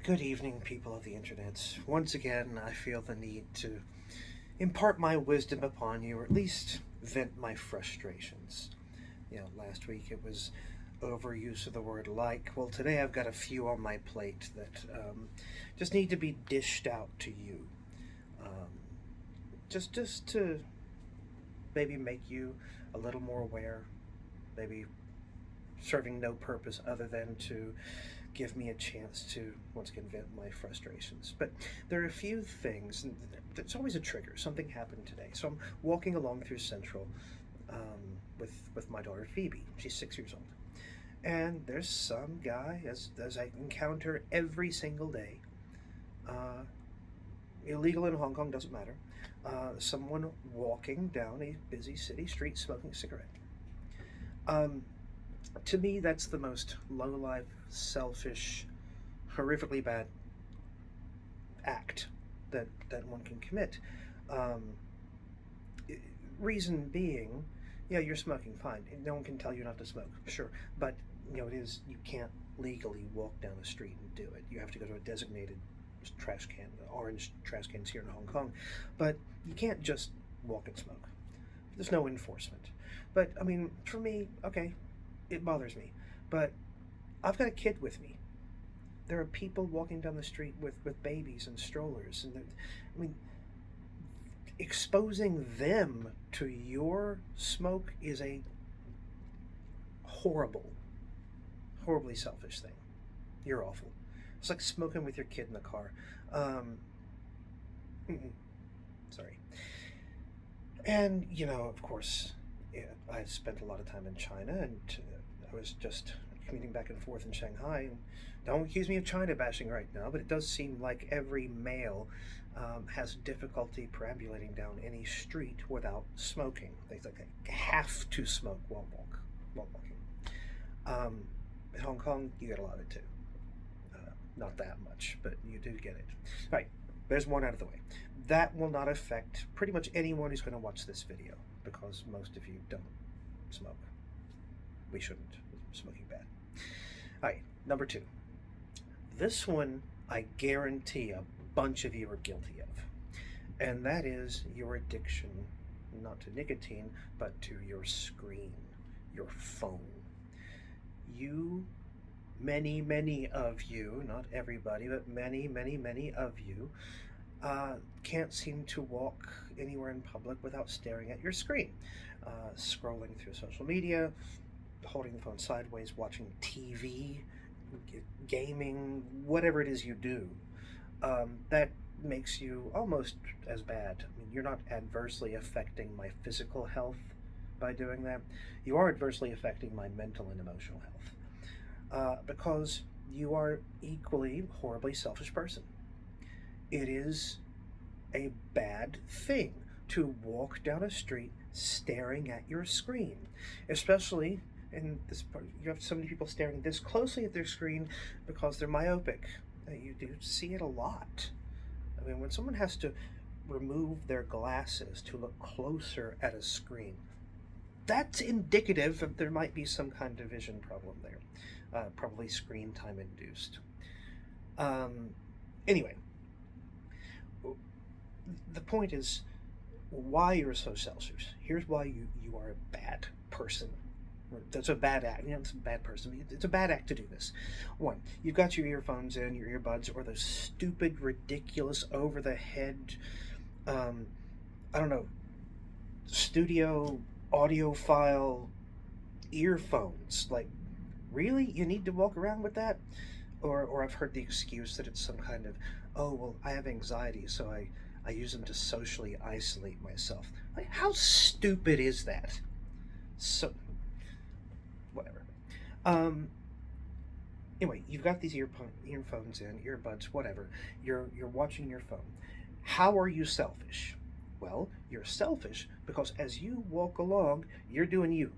Good evening, people of the internet. Once again, I feel the need to impart my wisdom upon you, or at least vent my frustrations. Last week it was overuse of the word like. Well, today I've got a few on my plate that just need to be dished out to you. Um, just to maybe make you a little more aware, maybe serving no purpose other than to give me a chance to once again vent my frustrations. But there are a few things, and it's always a trigger. Something happened today. So I'm walking along through Central with my daughter Phoebe. She's 6 years old. And there's some guy, as I encounter every single day, uh, illegal in Hong Kong, doesn't matter, someone walking down a busy city street smoking a cigarette. Um, to me, that's the most low-life, selfish, horrifically bad act that one can commit. Um, Reason being, yeah, you're smoking, fine. No one can tell you not to smoke, sure, but it is you can't legally walk down a street and do it. You have to go to a designated trash can, orange trash cans here in Hong Kong, but you can't just walk and smoke. There's no enforcement. But I mean, for me, okay, it bothers me, but I've got a kid with me. There are people walking down the street with babies and strollers, and I mean, exposing them to your smoke is a horrible, horribly selfish thing. You're awful. It's like smoking with your kid in the car. Um, sorry. And of course, yeah, I spent a lot of time in China, and I was just commuting back and forth in Shanghai. And don't accuse me of China bashing right now, but it does seem like every male has difficulty perambulating down any street without smoking. They have to smoke while walking. In Hong Kong, you get a lot of it too. Not that much, but you do get it. All right, there's one out of the way. That will not affect pretty much anyone who's going to watch this video because most of you don't smoke. We shouldn't. Smoking bad. All right, number two. This one, I guarantee a bunch of you are guilty of, and that is your addiction, not to nicotine, but to your screen, your phone. You, many of you, not everybody, but many of you, can't seem to walk anywhere in public without staring at your screen, scrolling through social media, holding the phone sideways, watching TV, gaming, whatever it is you do. That makes you almost as bad. I mean, you're not adversely affecting my physical health by doing that. You are adversely affecting my mental and emotional health because you are equally horribly selfish person. It is a bad thing to walk down a street staring at your screen, especially in this part. You have so many people staring this closely at their screen because they're myopic. You do see it a lot. I mean, when someone has to remove their glasses to look closer at a screen, that's indicative that there might be some kind of vision problem there, probably screen time induced. Anyway, the point is why you're so selfish. Here's why you are a bad person. That's a bad act. It's a bad person. It's a bad act to do this. One, you've got your earphones in, your earbuds, or those stupid, ridiculous, over-the-head, I don't know, studio audiophile earphones. Like, really? You need to walk around with that? Or I've heard the excuse that it's some kind of, oh, well, I have anxiety, so I use them to socially isolate myself. Like, how stupid is that? So, whatever. Um, anyway, you've got these earphones in, earbuds, whatever. You're watching your phone. How are you selfish? Well, you're selfish because as you walk along, you're doing you.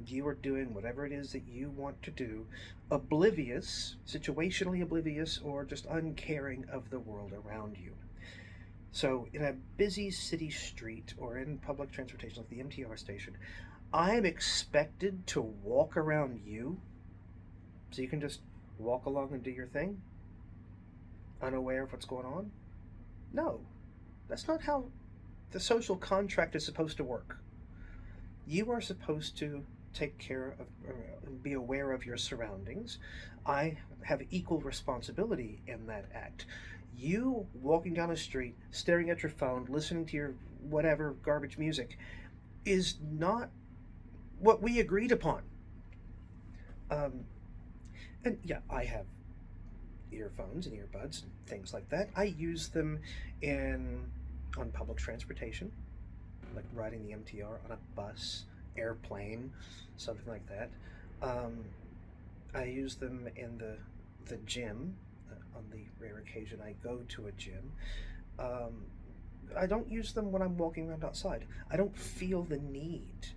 You are doing whatever it is that you want to do, oblivious, situationally oblivious, or just uncaring of the world around you. So, in a busy city street or in public transportation like the MTR station, I'm expected to walk around you so you can just walk along and do your thing? unaware of what's going on? No, that's not how the social contract is supposed to work. You are supposed to take care of, be aware of your surroundings. I have equal responsibility in that act. You walking down a street, staring at your phone, listening to your whatever garbage music is not what we agreed upon. Um, and yeah, I have earphones and earbuds and things like that. I use them in on public transportation, like riding the MTR on a bus, airplane, something like that. Um, I use them in the gym on the rare occasion I go to a gym. Um, I don't use them when I'm walking around outside. I don't feel the need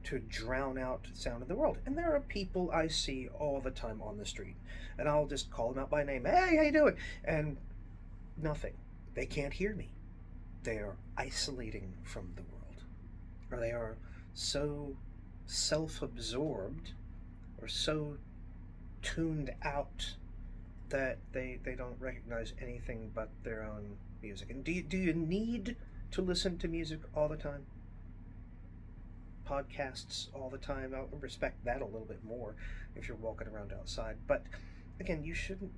to drown out the sound of the world. And there are people I see all the time on the street, and I'll just call them out by name. Hey, how you doing? And nothing. They can't hear me. They are isolating from the world, or they are so self-absorbed or so tuned out that they don't recognize anything but their own music. And do you need to listen to music all the time? Podcasts all the time? I'll respect that a little bit more if you're walking around outside. But again, you shouldn't.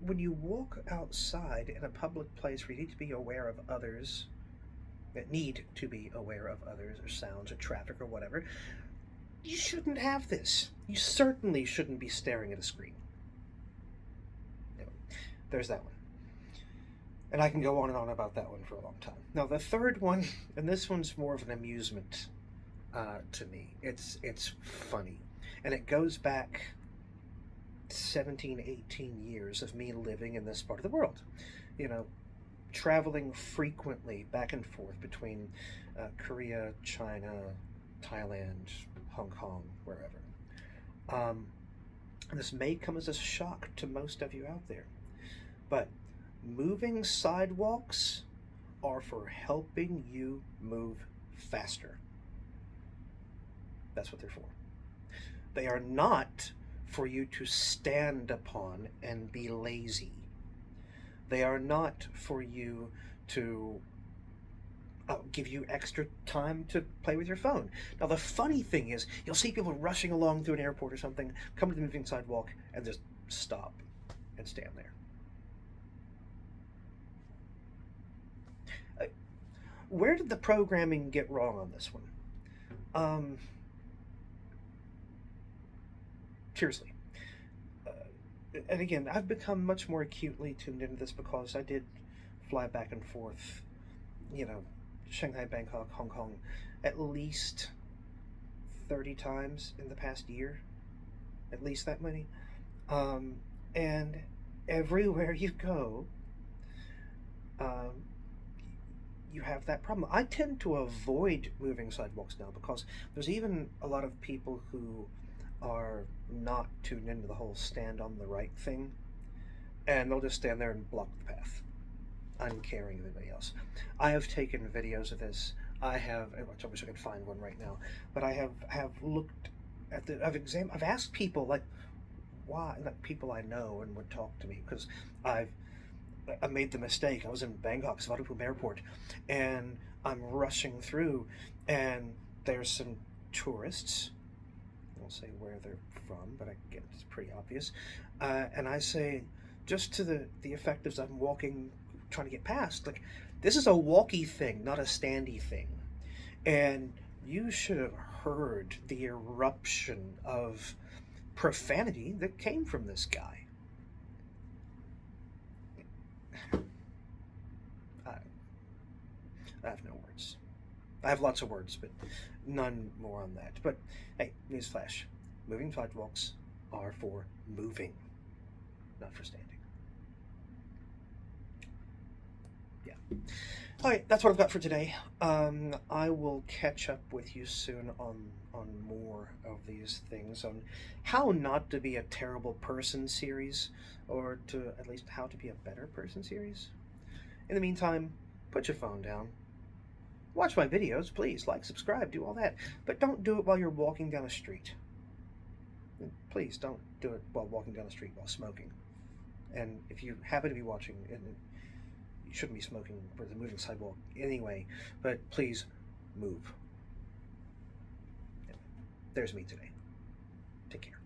When you walk outside in a public place where you need to be aware of others, that need to be aware of others or sounds or traffic or whatever, you shouldn't have this. You certainly shouldn't be staring at a screen. Anyway, there's that one. And I can go on and on about that one for a long time. Now, the third one, and this one's more of an amusement to me. It's funny. And it goes back 17, 18 years of me living in this part of the world. You know, traveling frequently back and forth between Korea, China, Thailand, Hong Kong, wherever. This may come as a shock to most of you out there, but moving sidewalks are for helping you move faster. That's what they're for. They are not for you to stand upon and be lazy. They are not for you to give you extra time to play with your phone. Now, the funny thing is, you'll see people rushing along through an airport or something, come to the moving sidewalk, and just stop and stand there. Where did the programming get wrong on this one? Seriously. And again, I've become much more acutely tuned into this because I did fly back and forth, you know, Shanghai, Bangkok, Hong Kong, at least 30 times in the past year. At least that many. And everywhere you go, you have that problem. I tend to avoid moving sidewalks now because there's even a lot of people who are not tuned into the whole stand on the right thing, and they'll just stand there and block the path, uncaring of anybody else. I have taken videos of this. I wish I could find one right now, but I have looked at I've asked people, like, why, like people I know and would talk to me, because I made the mistake. I was in Bangkok, Svatopum Airport, and I'm rushing through, and there's some tourists. I won't say where they're from, but I get it's pretty obvious. And I say, just to the effect as I'm walking, trying to get past, like, this is a walkie thing, not a standy thing. And you should have heard the eruption of profanity that came from this guy. I have no words. I have lots of words, but none more on that. But hey, newsflash. Moving sidewalks are for moving, not for standing. Yeah. All right, that's what I've got for today. I will catch up with you soon on more of these things, on how not to be a terrible person series, or to at least how to be a better person series. In the meantime, put your phone down. Watch my videos, please. Like, subscribe, do all that. But don't do it while you're walking down a street. Please don't do it while walking down the street while smoking. And if you happen to be watching, and you shouldn't be smoking for the moving sidewalk anyway, but please move. There's me today. Take care.